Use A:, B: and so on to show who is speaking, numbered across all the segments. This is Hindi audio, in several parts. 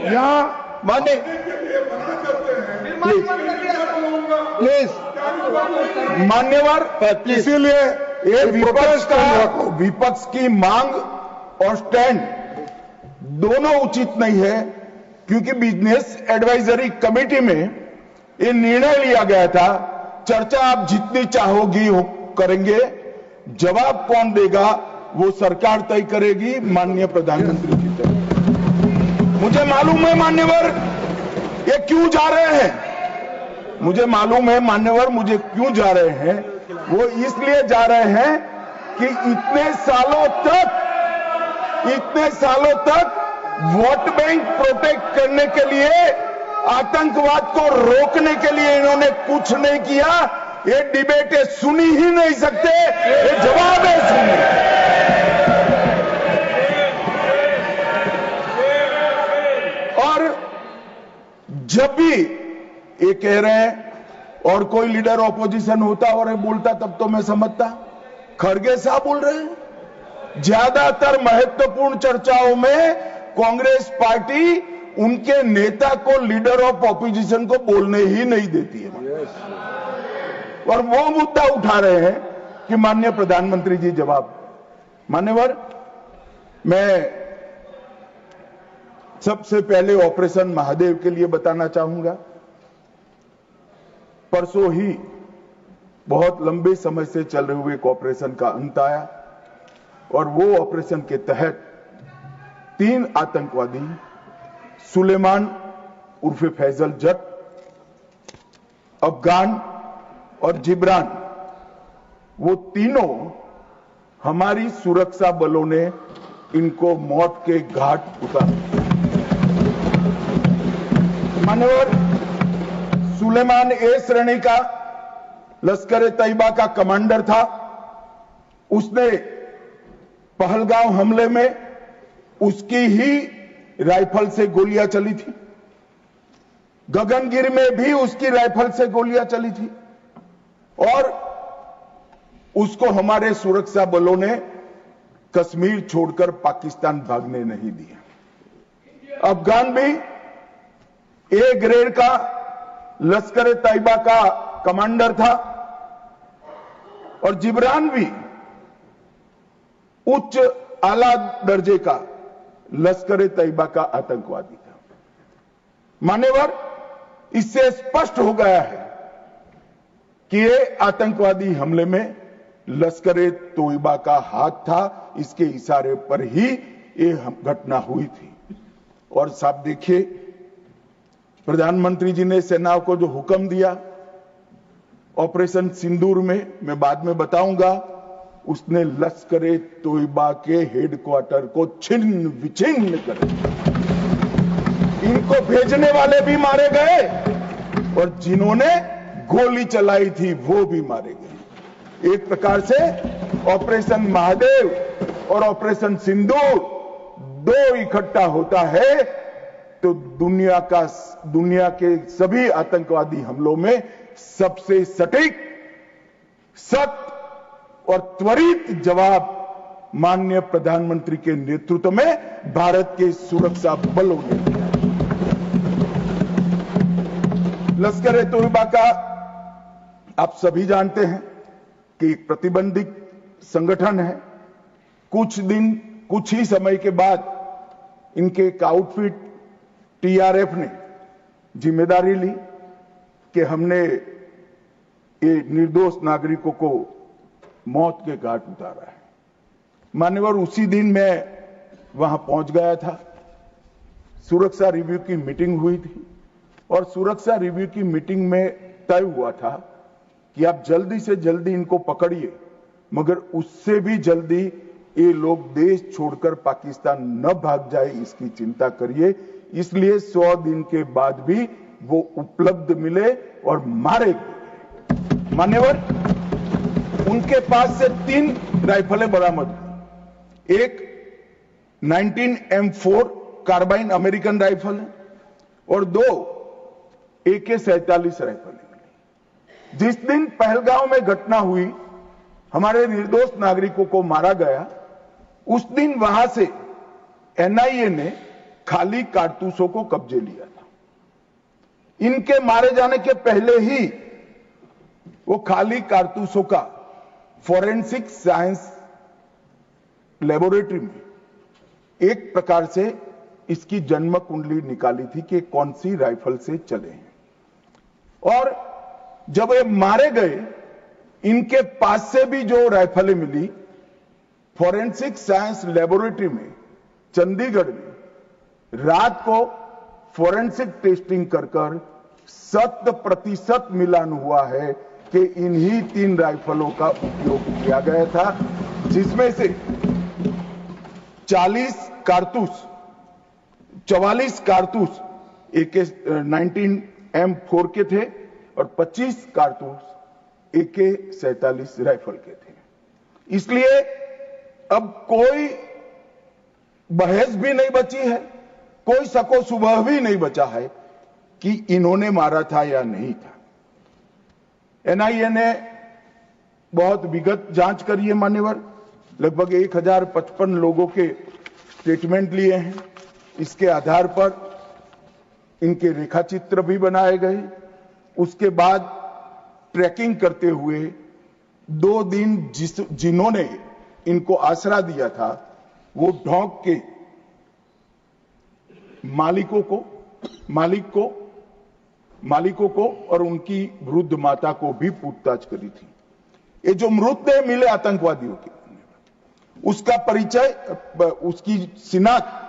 A: यहाँ माने प्लीज मान्यवर, इसीलिए ये विपक्ष की मांग और स्टैंड दोनों उचित नहीं है, क्योंकि बिजनेस एडवाइजरी कमेटी में ये निर्णय लिया गया था, चर्चा आप जितनी चाहोगी करेंगे, जवाब कौन देगा वो सरकार तय करेगी माननीय प्रधानमंत्री की तरफ। मुझे मालूम है मान्यवर ये क्यों जा रहे हैं, मुझे मालूम है मान्यवर मुझे क्यों जा रहे हैं। वो इसलिए जा रहे हैं कि इतने सालों तक वोट बैंक प्रोटेक्ट करने के लिए, आतंकवाद को रोकने के लिए इन्होंने कुछ नहीं किया। ये डिबेटें सुनी ही नहीं सकते, ये जवाब है सुनिए। और जब भी ये कह रहे हैं और कोई लीडर ऑपोजिशन होता और ये बोलता तब तो मैं समझता, खड़गे साहब बोल रहे हैं। ज्यादातर महत्वपूर्ण चर्चाओं में कांग्रेस पार्टी उनके नेता को, लीडर ऑफ ऑपोजिशन को बोलने ही नहीं देती है। और वो मुद्दा उठा रहे हैं कि माननीय प्रधानमंत्री जी जवाब। मान्यवर, मैं सबसे पहले ऑपरेशन महादेव के लिए बताना चाहूंगा। परसों ही बहुत लंबे समय से चल रहे हुए एक ऑपरेशन का अंत आया और वो ऑपरेशन के तहत 3 आतंकवादी, सुलेमान उर्फे फैजल जट, अफगान और जिब्रान, वो तीनों हमारी सुरक्षा बलों ने इनको मौत के घाट उतारा। मान्यवर, सुलेमान ए श्रेणी का लश्कर तैयबा का कमांडर था। उसने पहलगांव हमले में उसकी ही राइफल से गोलियां चली थी। गगनगिर में भी उसकी राइफल से गोलियां चली थी और उसको हमारे सुरक्षा बलों ने कश्मीर छोड़कर पाकिस्तान भागने नहीं दिया। अफगान भी ए ग्रेड का लश्कर तैयबा का कमांडर था और जिब्रान भी उच्च आला दर्जे का लश्कर तैयबा का आतंकवादी था। मान्यवर, इससे स्पष्ट हो गया है कि ये आतंकवादी हमले में लश्कर तैयबा का हाथ था। इसके इशारे पर ही ये घटना हुई थी। और साहब देखिए, प्रधानमंत्री जी ने सेना को जो हुक्म दिया ऑपरेशन सिंदूर में, मैं बाद में बताऊंगा, उसने लश्कर तैयबा के हेडक्वार्टर को छिन्न विछिन्न कर दिया। इनको भेजने वाले भी मारे गए और जिन्होंने गोली चलाई थी वो भी मारे गए। एक प्रकार से ऑपरेशन महादेव और ऑपरेशन सिंदूर दो इकट्ठा होता है तो दुनिया के सभी आतंकवादी हमलों में सबसे सटीक, सख्त और त्वरित जवाब माननीय प्रधानमंत्री के नेतृत्व में भारत के सुरक्षा बलों ने दिया। लश्कर तैयबा का आप सभी जानते हैं कि एक प्रतिबंधित संगठन है। कुछ ही समय के बाद इनके एक आउटफिट टीआरएफ ने जिम्मेदारी ली कि हमने ये निर्दोष नागरिकों को मौत के घाट उतारा है। मान्यवर, उसी दिन मैं वहां पहुंच गया था। सुरक्षा रिव्यू की मीटिंग हुई थी और सुरक्षा रिव्यू की मीटिंग में तय हुआ था कि आप जल्दी से जल्दी इनको पकड़िए, मगर उससे भी जल्दी ये लोग देश छोड़कर पाकिस्तान न भाग जाए इसकी चिंता करिए। इसलिए 100 दिन के बाद भी वो उपलब्ध मिले और मारे गए। मान्यवर, उनके पास से 3 राइफलें बरामद हुई। एक 19M4 कार्बाइन अमेरिकन राइफल है और 2 AK-47 राइफल है। जिस दिन पहलगांव में घटना हुई, हमारे निर्दोष नागरिकों को मारा गया, उस दिन वहां से एनआईए ने खाली कारतूसों को कब्जे लिया था। इनके मारे जाने के पहले ही वो खाली कारतूसों का फोरेंसिक साइंस लेबोरेटरी में एक प्रकार से इसकी जन्म कुंडली निकाली थी कि कौन सी राइफल से चले हैं। और जब ये मारे गए, इनके पास से भी जो राइफलें मिली, फोरेंसिक साइंस लेबोरेटरी में चंडीगढ़ में रात को फोरेंसिक टेस्टिंग कर 100% मिलान हुआ है कि इन्हीं 3 राइफलों का उपयोग किया गया था, जिसमें से 44 कारतूस AK-19M4 के थे और 25 कारतूस AK-47 राइफल के थे। इसलिए अब कोई बहस भी नहीं बची है, कोई शको शुबह भी नहीं बचा है कि इन्होंने मारा था या नहीं था। एनआईए ने बहुत विगत जांच करी है मान्यवर, लगभग 1055 लोगों के स्टेटमेंट लिए हैं। इसके आधार पर इनके रेखाचित्र भी बनाए गए। उसके बाद ट्रैकिंग करते हुए 2 दिन जिन्होंने इनको आसरा दिया था, वो ढोंक के मालिकों को और उनकी वृद्ध माता को भी पूछताछ करी थी। ये जो मृतदेह मिले आतंकवादियों के, उसका परिचय, उसकी शिनाख्त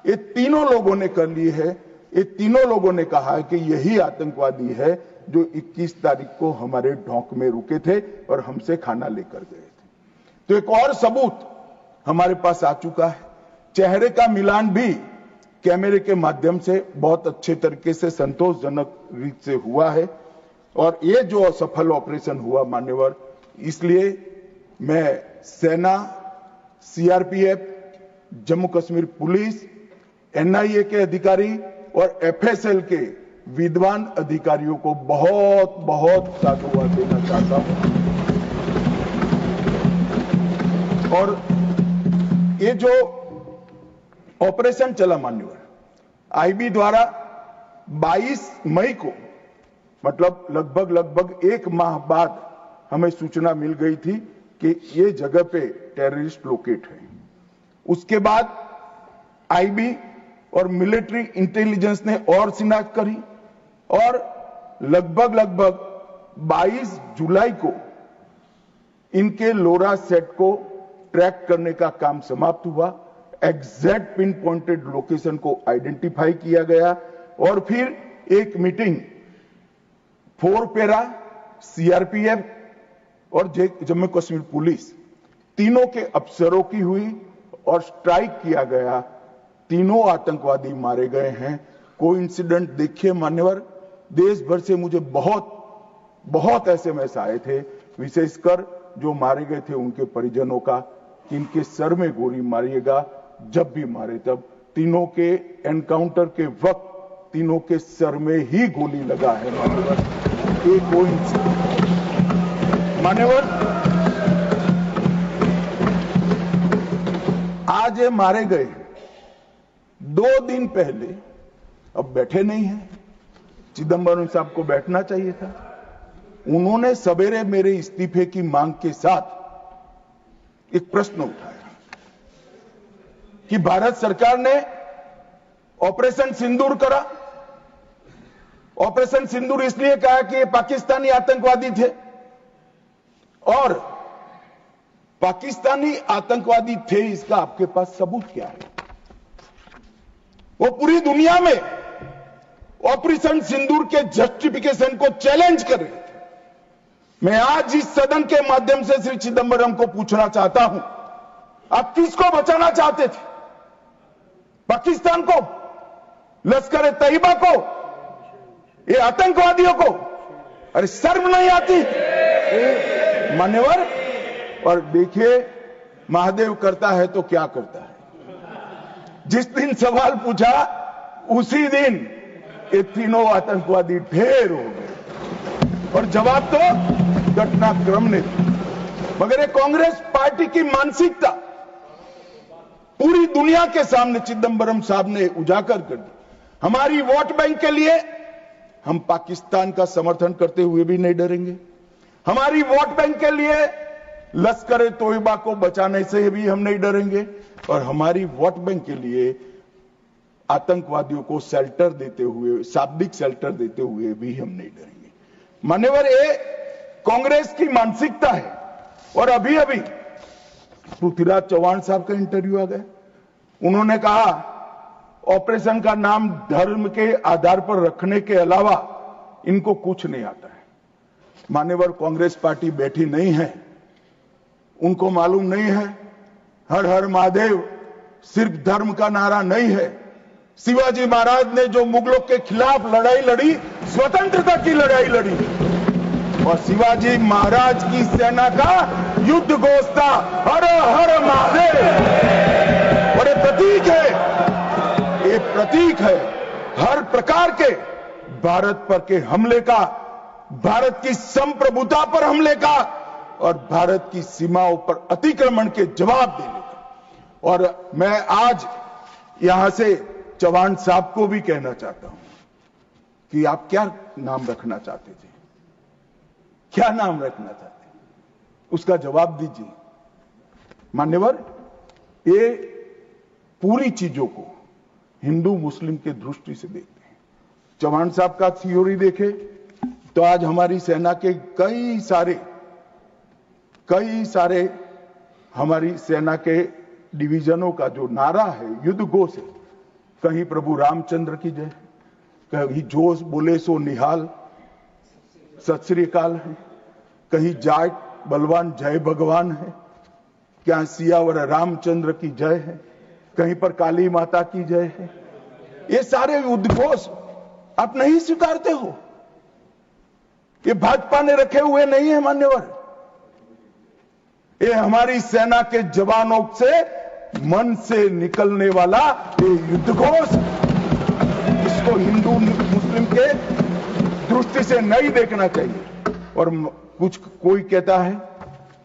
A: ये तीनों लोगों ने कर ली है। ये तीनों लोगों ने कहा है कि यही आतंकवादी है जो 21 तारीख को हमारे ढोंक में रुके थे और हमसे खाना लेकर गए थे। तो एक और सबूत हमारे पास आ चुका है। चेहरे का मिलान भी कैमरे के माध्यम से बहुत अच्छे तरीके से संतोषजनक रीत से हुआ है। और ये जो असफल ऑपरेशन हुआ मान्यवर, इसलिए मैं सेना, CRPF, Jammu Kashmir police, NIA के अधिकारी और एफएसएल के विद्वान अधिकारियों को बहुत बहुत साधुवाद देना चाहता हूं। और ये जो ऑपरेशन चला मान्यवर, आईबी द्वारा 22 मई को, मतलब लगभग 1 माह बाद हमें सूचना मिल गई थी कि ये जगह पे टेररिस्ट लोकेट है। उसके बाद आईबी और मिलिट्री इंटेलिजेंस ने और शिनाख्त करी और लगभग 22 जुलाई को इनके लोरा सेट को ट्रैक करने का काम समाप्त हुआ। एग्जैक्ट पिन पॉइंटेड लोकेशन को आइडेंटिफाई किया गया और फिर एक मीटिंग 4 पैरा, सीआरपीएफ और जम्मू कश्मीर पुलिस तीनों के अफसरों की हुई और स्ट्राइक किया गया। तीनों आतंकवादी मारे गए हैं। कोइंसिडेंट देखिए मान्यवर, देश भर से मुझे बहुत एसएमएस आए थे, विशेषकर जो मारे गए थे उनके परिजनों का, कि इनके सर में गोली मारिएगा, जब भी मारे तब। तीनों के एनकाउंटर के वक्त तीनों के सर में ही गोली लगा है मान्यवर। एक कोइंसिडेंट मान्यवर, आज ये मारे गए 2 दिन पहले, अब बैठे नहीं हैं, चिदंबरम साहब को बैठना चाहिए था। उन्होंने सवेरे मेरे इस्तीफे की मांग के साथ एक प्रश्न उठाया कि भारत सरकार ने ऑपरेशन सिंदूर करा। ऑपरेशन सिंदूर इसलिए कहा कि ये पाकिस्तानी आतंकवादी थे और पाकिस्तानी आतंकवादी थे, इसका आपके पास सबूत क्या है? वो पूरी दुनिया में ऑपरेशन सिंदूर के जस्टिफिकेशन को चैलेंज कर रहे थे। मैं आज इस सदन के माध्यम से श्री चिदंबरम को पूछना चाहता हूं, आप किसको बचाना चाहते थे? पाकिस्तान को, लश्कर ए तैयबा को, ये आतंकवादियों को? अरे शर्म नहीं आती मान्यवर? और देखिए महादेव करता है तो क्या करता है। जिस दिन सवाल पूछा उसी दिन ये तीनों आतंकवादी ढेर हो गए और जवाब तो घटनाक्रम ने दिया। मगर ये कांग्रेस पार्टी की मानसिकता, पूरी दुनिया के सामने चिदंबरम साहब ने उजागर कर दी। हमारी वोट बैंक के लिए हम पाकिस्तान का समर्थन करते हुए भी नहीं डरेंगे। हमारी वोट बैंक के लिए लश्कर तोयबा को बचाने से भी हम नहीं डरेंगे, और हमारी वोट बैंक के लिए आतंकवादियों को शेल्टर देते हुए, शाब्दिक शेल्टर देते हुए भी हम नहीं डरेंगे। मान्यवर, ये कांग्रेस की मानसिकता है। और अभी अभी पृथ्वीराज चौहान साहब का इंटरव्यू आ गया। उन्होंने कहा ऑपरेशन का नाम धर्म के आधार पर रखने के अलावा इनको कुछ नहीं आता है। मान्यवर, कांग्रेस पार्टी बैठी नहीं है, उनको मालूम नहीं है हर हर महादेव सिर्फ धर्म का नारा नहीं है। शिवाजी महाराज ने जो मुगलों के खिलाफ लड़ाई लड़ी, स्वतंत्रता की लड़ाई लड़ी, और शिवाजी महाराज की सेना का युद्ध घोष था हर हर महादेव। और ये प्रतीक है, ये प्रतीक है हर प्रकार के भारत पर के हमले का, भारत की संप्रभुता पर हमले का, और भारत की सीमाओं पर अतिक्रमण के जवाब देने का। और मैं आज यहां से चौहान साहब को भी कहना चाहता हूं कि आप क्या नाम रखना चाहते थे, क्या नाम रखना चाहते, उसका जवाब दीजिए। मान्यवर, ये पूरी चीजों को हिंदू मुस्लिम के दृष्टि से देखते हैं। चौहान साहब का थ्योरी देखे तो आज हमारी सेना के कई सारे हमारी सेना के डिवीजनों का जो नारा है, युद्ध घोष है, कहीं प्रभु रामचंद्र की जय, कहीं जोश बोले सो निहाल सत श्री अकाल है, कहीं जाट बलवान जय भगवान है, क्या सियावर रामचंद्र की जय है, कहीं पर काली माता की जय है। ये सारे उद्घोष आप नहीं स्वीकारते हो, ये भाजपा ने रखे हुए नहीं है मान्यवर। ये हमारी सेना के जवानों से मन से निकलने वाला ये युद्ध घोष, इसको हिंदू मुस्लिम के दृष्टि से नहीं देखना चाहिए। और कोई कहता है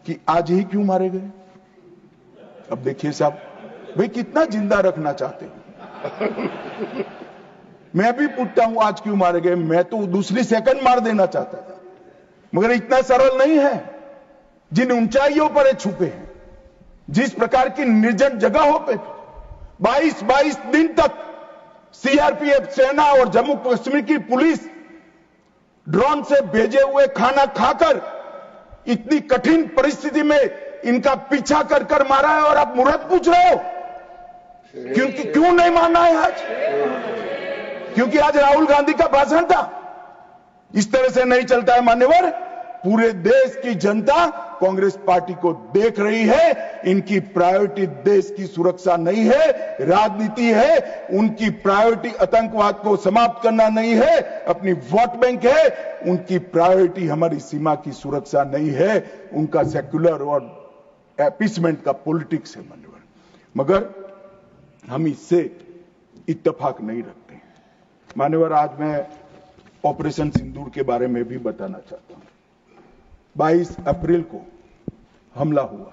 A: कि आज ही क्यों मारे गए। अब देखिए साहब, भाई कितना जिंदा रखना चाहते हो। मैं भी पूछता हूं आज क्यों मारे गए, मैं तो दूसरी सेकंड मार देना चाहता था, मगर इतना सरल नहीं है। जिन ऊंचाइयों पर ये छुपे हैं, जिस प्रकार की निर्जन जगहों पे 22 दिन तक सीआरपीएफ सेना और जम्मू कश्मीर की पुलिस ड्रोन से भेजे हुए खाना खाकर इतनी कठिन परिस्थिति में इनका पीछा कर मारा है, और आप मुहूर्त पूछ रहे हो क्योंकि क्यों नहीं मानना है आज? क्योंकि आज राहुल गांधी का भाषण था। इस तरह से नहीं चलता है मान्यवर। पूरे देश की जनता कांग्रेस पार्टी को देख रही है। इनकी प्रायोरिटी देश की सुरक्षा नहीं है, राजनीति है। उनकी प्रायोरिटी आतंकवाद को समाप्त करना नहीं है, अपनी वोट बैंक है। उनकी प्रायोरिटी हमारी सीमा की सुरक्षा नहीं है, उनका सेक्युलर और अपीसमेंट का पॉलिटिक्स है मान्यवर। मगर हम इससे इत्तेफाक नहीं रखते हैं मान्यवर। आज मैं ऑपरेशन सिंदूर के बारे में भी बताना चाहता हूं। 22 अप्रैल को हमला हुआ।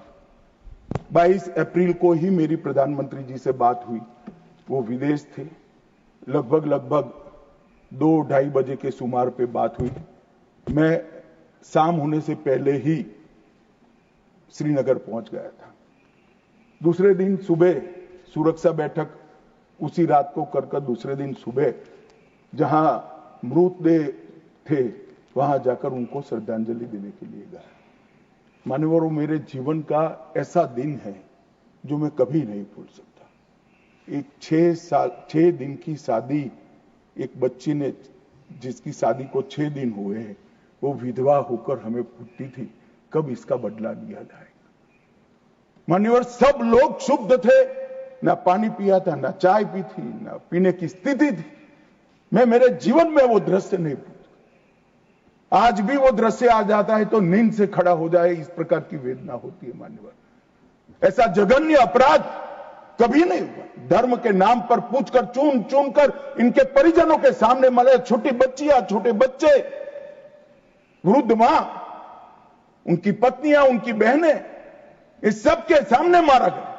A: 22 अप्रैल को ही मेरी प्रधानमंत्री जी से बात हुई। वो विदेश थे। लगभग 2-2:30 बजे के सुमार पे बात हुई। मैं शाम होने से पहले ही श्रीनगर पहुंच गया था। दूसरे दिन सुबह सुरक्षा बैठक उसी रात को कर दूसरे दिन सुबह जहां मृतदेह थे वहां जाकर उनको श्रद्धांजलि देने के लिए गया। मान्यवर, वो मेरे जीवन का ऐसा दिन है जो मैं कभी नहीं भूल सकता। एक 6 दिन की शादी, एक बच्ची ने जिसकी शादी को 6 दिन हुए हैं, वो विधवा होकर हमें पूछती थी कब इसका बदला लिया जाएगा। मान्यवर, सब लोग क्षुब्ध थे, ना पानी पिया था, ना चाय पी थी, ना पीने की स्थिति थी। मैं मेरे जीवन में वो दृश्य नहीं भूल। आज भी वो दृश्य आ जाता है तो नींद से खड़ा हो जाए, इस प्रकार की वेदना होती है मान्यवर। ऐसा जघन्य अपराध कभी नहीं हुआ। धर्म के नाम पर पूछकर चुन कर इनके परिजनों के सामने मरे। छोटी बच्चियां, छोटे बच्चे, वृद्ध मां, उनकी पत्नियां, उनकी बहनें, इस सब के सामने मारा गया।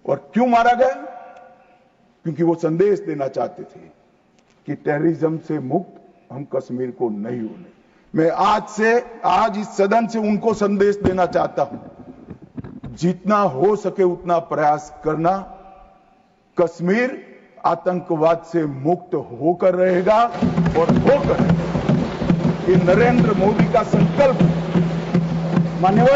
A: और क्यों मारा गया? क्योंकि वो संदेश देना चाहते थे कि टेररिज्म से मुक्त हम कश्मीर को नहीं होने। मैं आज इस सदन से उनको संदेश देना चाहता हूं, जितना हो सके उतना प्रयास करना। कश्मीर आतंकवाद से मुक्त होकर रहेगा और होकर ये नरेंद्र मोदी का संकल्प। मान्यवर